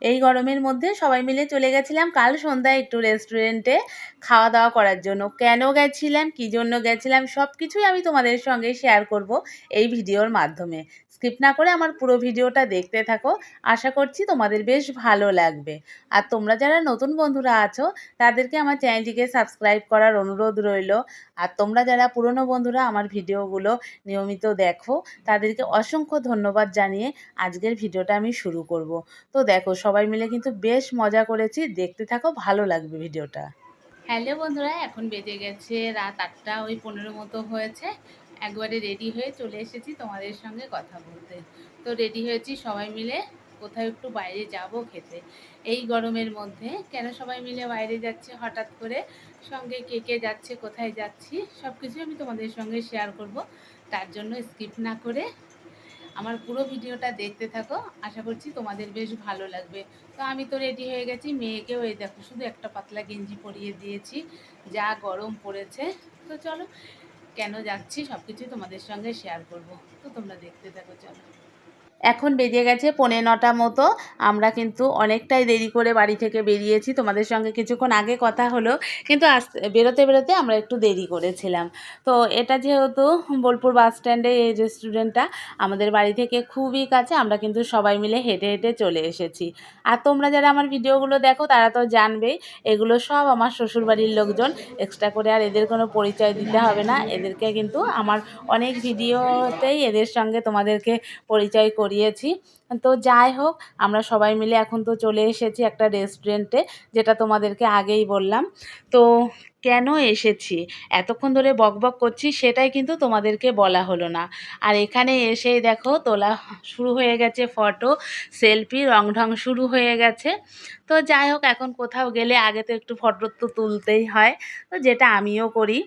এই গরমের মধ্যে সবাই মিলে চলে গেছিলাম কাল সন্ধ্যায় একটু রেস্টুরেন্টে খাওয়া দাওয়া করার জন্য। কেন গেছিলাম, কী জন্য গেছিলাম, সব কিছুই আমি তোমাদের সঙ্গে শেয়ার করব এই ভিডিওর মাধ্যমে। স্কিপ না করে আমার পুরো ভিডিওটা দেখতে থাকো, আশা করছি তোমাদের বেশ ভালো লাগবে। আর তোমরা যারা নতুন বন্ধুরা আছো তাদেরকে আমার চ্যানেলটিকে সাবস্ক্রাইব করার অনুরোধ রইল। আর তোমরা যারা পুরনো বন্ধুরা আমার ভিডিওগুলো নিয়মিত দেখো তাদেরকে অসংখ্য ধন্যবাদ জানিয়ে আজকের ভিডিওটা আমি শুরু করব। তো দেখো সবাই মিলে কিন্তু বেশ মজা করেছি, দেখতে থাকো, ভালো লাগবে ভিডিওটা। হ্যালো বন্ধুরা, এখন বেজে গেছে রাত 8টা ওই 15 মতো হয়েছে। একবারে রেডি হয়ে চলে এসেছি তোমাদের সঙ্গে কথা বলতে। তো রেডি হয়েছি সবাই মিলে কোথাও একটু বাইরে যাব খেতে। এই গরমের মধ্যে কেন সবাই মিলে বাইরে যাচ্ছে হঠাৎ করে, সঙ্গে কে কে যাচ্ছে, কোথায় যাচ্ছি, সব কিছু আমি তোমাদের সঙ্গে শেয়ার করব। তার জন্য স্কিপ না করে আমার পুরো ভিডিওটা দেখতে থাকো, আশা করছি তোমাদের বেশ ভালো লাগবে। তো আমি তো রেডি হয়ে গেছি, মেয়েকেও এই দেখো শুধু একটা পাতলা গেঞ্জি পরিয়ে দিয়েছি, যা গরম পড়েছে। তো চলো কেন যাচ্ছি সব কিছুই তোমাদের সঙ্গে শেয়ার করব। তো তোমরা দেখতে থাকো, চলো। এখন বেজে গেছে 9:45 মতো। আমরা কিন্তু অনেকটাই দেরি করে বাড়ি থেকে বেরিয়েছি, তোমাদের সঙ্গে কিছুক্ষণ আগে কথা হলো, কিন্তু বেরোতে বেরোতে আমরা একটু দেরি করেছিলাম। তো এটা যেহেতু বোলপুর বাস স্ট্যান্ডে এই রেস্টুরেন্টটা আমাদের বাড়ি থেকে খুবই কাছে, আমরা কিন্তু সবাই মিলে হেঁটে হেঁটে চলে এসেছি। আর তোমরা যারা আমার ভিডিওগুলো দেখো তারা তো জানবেই এগুলো সব আমার শ্বশুরবাড়ির লোকজন, এক্সট্রা করে আর এদের কোনো পরিচয় দিতে হবে না। এদেরকে কিন্তু আমার অনেক ভিডিওতেই এদের সঙ্গে তোমাদেরকে পরিচয় করিয়েছি। তো যাই হোক, আমরা সবাই মিলে এখন তো চলে এসেছি একটা রেস্টুরেন্টে, যেটা তোমাদেরকে আগেই বললাম। তো কেন এসেছি, এতক্ষণ ধরে বকবক করছি সেটাই কিন্তু তোমাদেরকে বলা হলো না। আর এখানে এসেই দেখো তোলা শুরু হয়ে গেছে ফটো, সেলফি, রং ঢং শুরু হয়ে গেছে। তো যাই হোক, এখন কোথাও গেলে আগে তো একটু ফটো তো তুলতেই হয়, তো যেটা আমিও করি,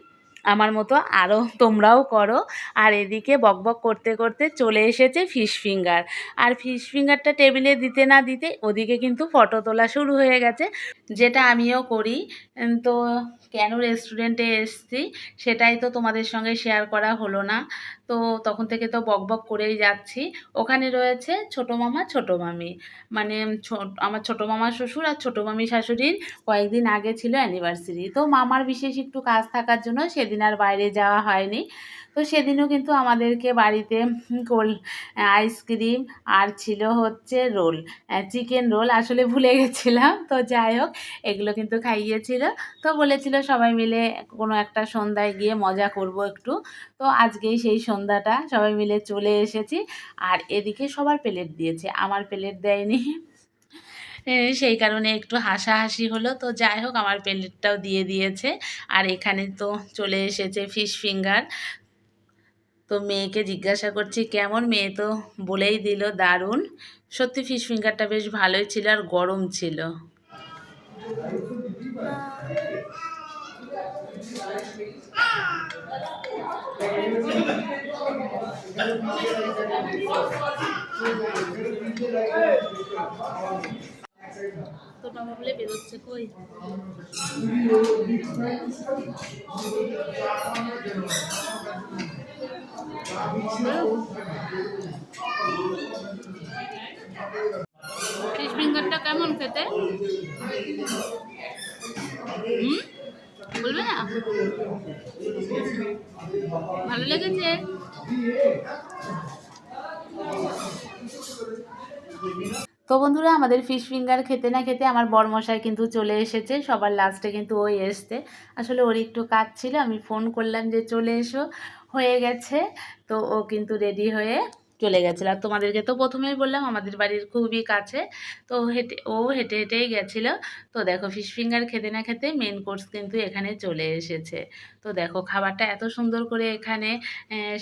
আমার মতো আরও তোমরাও করো। আর এদিকে বকবক করতে করতে চলে এসেছে ফিশ ফিঙ্গার। আর ফিশ ফিঙ্গারটা টেবিলে দিতে না দিতে ওদিকে কিন্তু ফটো তোলা শুরু হয়ে গেছে, যেটা আমিও করি। তো কেন রেস্টুরেন্টে এসেছি সেটাই তো তোমাদের সঙ্গে শেয়ার করা হলো না। তো তখন থেকে তো বকবক করেই যাচ্ছি। ওখানে রয়েছে ছোটো মামা ছোটো মামি, মানে আমার ছোটো মামা শ্বশুর আর ছোটো মামি শাশুড়ির কয়েকদিন আগে ছিল অ্যানিভার্সারি। তো মামার বিশেষ একটু কাজ থাকার জন্য সেদিন আর বাইরে যাওয়া হয়নি। তো সেদিনও কিন্তু আমাদেরকে বাড়িতে আইসক্রিম আর ছিল হচ্ছে রোল, চিকেন রোল, আসলে ভুলে গেছিলাম। তো যাই হোক, এগুলো কিন্তু খাইয়েছিল। তো বলেছিল সবাই মিলে কোনো একটা সন্ধ্যায় গিয়ে মজা করব একটু। তো আজকেই সেই সন্ধ্যাটা সবাই মিলে চলে এসেছি। আর এদিকে সবার প্লেট দিয়েছে, আমার প্লেট দেয়নি। সেই কারণে একটু হাসাহাসি হলো। তো যাই হোক, আমার প্লেটটাও দিয়ে দিয়েছে। আর এখানে তো চলে এসেছে ফিশ ফিঙ্গার। তো মেয়েকে জিজ্ঞাসা করছি কেমন, মেয়ে তো বলেই দিল দারুণ। সত্যি ফিশ ফিঙ্গারটা বেশ ভালোই ছিল আর গরম ছিল। তোর মামা বলে বেরোচ্ছে কই? ফিশ ফিঙ্গারটা কেমন খেতে? বলবে না? ভালো লেগেছে? তো বন্ধুরা, আমাদের ফিশ ফিঙ্গার খেতে না খেতে আমার বরমশাই কিন্তু চলে এসেছে। সবার লাস্টে কিন্তু ওই এসছে। আসলে ওর একটু কাজ ছিল, আমি ফোন করলাম যে চলে এসো, হয়ে গেছে। তো ও কিন্তু রেডি হয়ে চলে গেছিলো। আর তোমাদেরকে তো প্রথমেই বললাম আমাদের বাড়ির খুবই কাছে। তো হেঁটে হেঁটেই গেছিলো। তো দেখো ফিশ ফিঙ্গার খেতে না খেতে মেন কোর্স কিন্তু এখানে চলে এসেছে। তো দেখো খাবারটা এত সুন্দর করে এখানে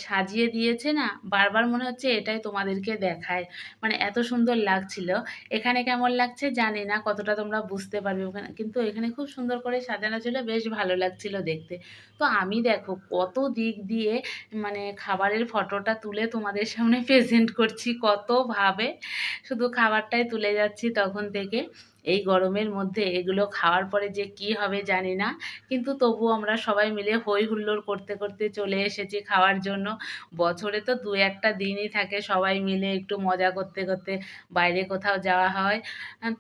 সাজিয়ে দিয়েছে না, বারবার মনে হচ্ছে এটাই তোমাদেরকে দেখায়, মানে এত সুন্দর লাগছিল। এখানে কেমন লাগছে জানি না, কতটা তোমরা বুঝতে পারবে, ওখানে কিন্তু এখানে খুব সুন্দর করে সাজানো ছিল, বেশ ভালো লাগছিল দেখতে। তো আমি দেখো কত দিক দিয়ে মানে খাবারের ফটোটা তুলে তোমাদের সামনে প্রেজেন্ট করছি, কতভাবে শুধু খাবারটাই তুলে যাচ্ছি তখন থেকে। এই গরমের মধ্যে এগুলো খাওয়ার পরে যে কি হবে জানি না, কিন্তু তবু আমরা সবাই মিলে হই হুল্লোড় করতে করতে চলে এসেছি খাওয়ার জন্য। বছরে তো দু একটা দিনই থাকে সবাই মিলে একটু মজা করতে করতে বাইরে কোথাও যাওয়া হয়।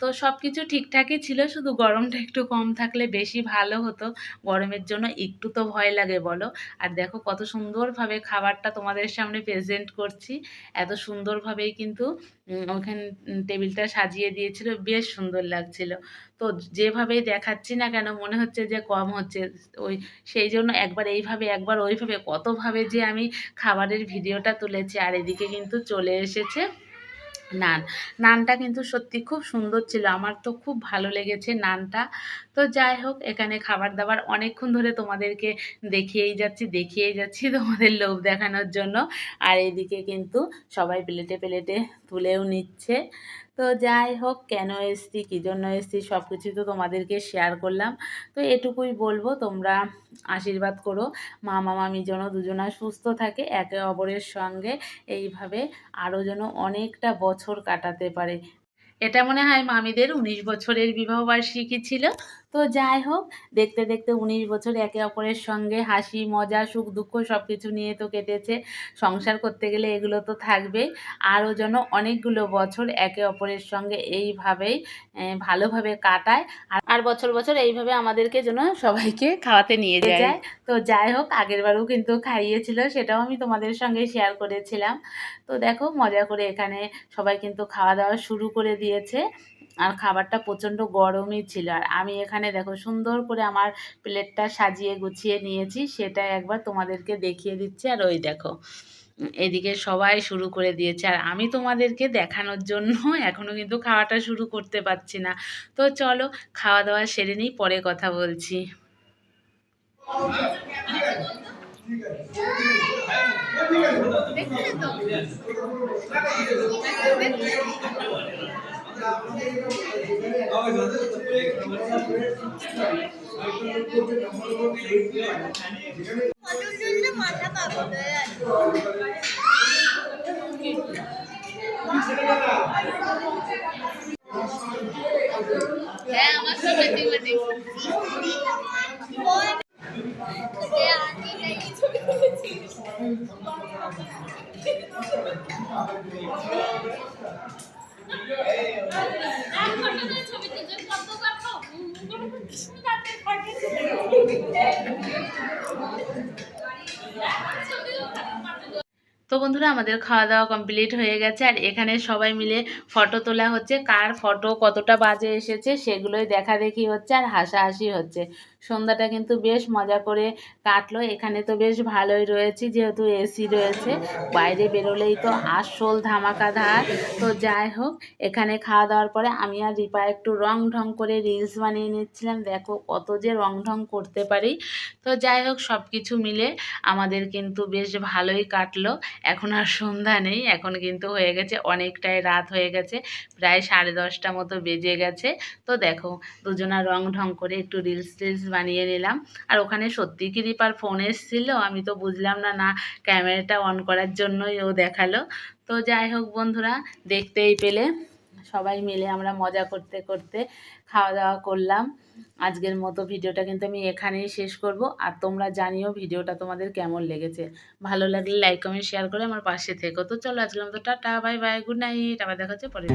তো সব কিছু ঠিকঠাকই ছিল, শুধু গরমটা একটু কম থাকলে বেশি ভালো হতো। গরমের জন্য একটু তো ভয় লাগে বলো। আর দেখো কত সুন্দরভাবে খাবারটা তোমাদের সামনে প্রেজেন্ট করছি। এত সুন্দরভাবেই কিন্তু ওখানে টেবিলটা সাজিয়ে দিয়েছিল, বেশ সুন্দর লাগছিল। তো যেভাবেই দেখাচ্ছি না কেন মনে হচ্ছে যে কম হচ্ছে। ওই সেই জন্য একবার এইভাবে একবার ওইভাবে কতভাবে যে আমি খাবারের ভিডিওটা তুলেছি। আর এদিকে কিন্তু চলে এসেছে নান। নানটা কিন্তু সত্যি খুব সুন্দর ছিল, আমার তো খুব ভালো লেগেছে নানটা। তো যাই হোক, এখানে খাবার দাবার অনেকক্ষণ ধরে তোমাদেরকে দেখিয়েই যাচ্ছি তোমাদের লোভ দেখানোর জন্য। আর এদিকে কিন্তু সবাই প্লেটে প্লেটে তুলেও নিচ্ছে। তো যাই হোক, কেন এসছি কী জন্য এসছি সব কিছুই তো তোমাদেরকে শেয়ার করলাম। তো এটুকুই বলবো, তোমরা আশীর্বাদ করো মামা মামি যেন দুজনা সুস্থ থাকে, একে অপরের সঙ্গে এইভাবে আরও যেন অনেকটা বছর কাটাতে পারে। এটা মনে হয় মামিদের ১৯ বছরের বিবাহবার্ষিকী ছিল। তো যাই হোক, দেখতে দেখতে ১৯ বছর একে অপরের সঙ্গে হাসি মজা সুখ দুঃখ সব কিছু নিয়ে তো কেটেছে। সংসার করতে গেলে এগুলো তো থাকবেই। আরও যেন অনেকগুলো বছর একে অপরের সঙ্গে এইভাবেই ভালোভাবে কাটায়। আর বছর বছর এইভাবে আমাদেরকে যেন সবাইকে খাওয়াতে নিয়ে যায়। তো যাই হোক, আগেরবারও কিন্তু খাইয়েছিল, সেটাও আমি তোমাদের সঙ্গে শেয়ার করেছিলাম। তো দেখো মজা করে এখানে সবাই কিন্তু খাওয়া দাওয়া শুরু করে দিয়েছে। আর খাবারটা প্রচণ্ড গরমই ছিল। আর আমি এখানে দেখো সুন্দর করে আমার প্লেটটা সাজিয়ে গুছিয়ে নিয়েছি, সেটা একবার তোমাদেরকে দেখিয়ে দিচ্ছি। আর ওই দেখো এদিকে সবাই শুরু করে দিয়েছে, আর আমি তোমাদেরকে দেখানোর জন্য এখনও কিন্তু খাওয়াটা শুরু করতে পারছি না। তো চলো খাওয়া দাওয়া সেরে নিই, পরে কথা বলছি। মাথা পাগল হয়ে হ্যাঁ, আমার সব ম্যাথমেটিক্স ছবি তুলেছি। তো বন্ধুরা, আমাদের খাওয়া দাওয়া কমপ্লিট হয়ে গেছে। আর এখানে সবাই মিলে ফটো তোলা হচ্ছে, কার ফটো কতটা বাজে এসেছে সেগুলোই দেখাদেখি হচ্ছে আর হাসাহাসি হচ্ছে। সন্ধ্যাটা কিন্তু বেশ মজা করে কাটলো। এখানে তো বেশ ভালোই রয়েছি, যেহেতু এসি রয়েছে, বাইরে বেরোলেই তো আসল ধামাকাধার। তো যাই হোক, এখানে খাওয়া দাওয়ার পরে আমি আর রিপা একটু রং ঢং করে রিলস বানিয়ে নিচ্ছিলাম। দেখো কত যে রং ঢং করতে পারি। তো যাই হোক, সব কিছু মিলে আমাদের কিন্তু বেশ ভালোই কাটলো। এখন আর সন্ধ্যা নেই, এখন কিন্তু হয়ে গেছে অনেকটাই রাত হয়ে গেছে, প্রায় 10:30 মতো বেজে গেছে। তো দেখো দুজনা রং ঢং করে একটু রিলস টিলস বানিয়ে নিলাম। আর ওখানে সত্যি কি রিপার ফোন এসেছিলো, আমি তো বুঝলাম না, না ক্যামেরাটা অন করার জন্যই ও দেখালো। তো যাই হোক বন্ধুরা, দেখতেই পেলে সবাই মিলে আমরা মজা করতে করতে খাওয়া দাওয়া করলাম। আজকের মতো ভিডিওটা কিন্তু আমি এখানেই শেষ করব। আর তোমরা জানিও ভিডিওটা তোমাদের কেমন লেগেছে। ভালো লাগলে লাইক কমেন্ট শেয়ার করে আমার পাশে থেকো। তো চলো আজকের মতো tata bye bye, good night, আবার দেখা হচ্ছে পরে।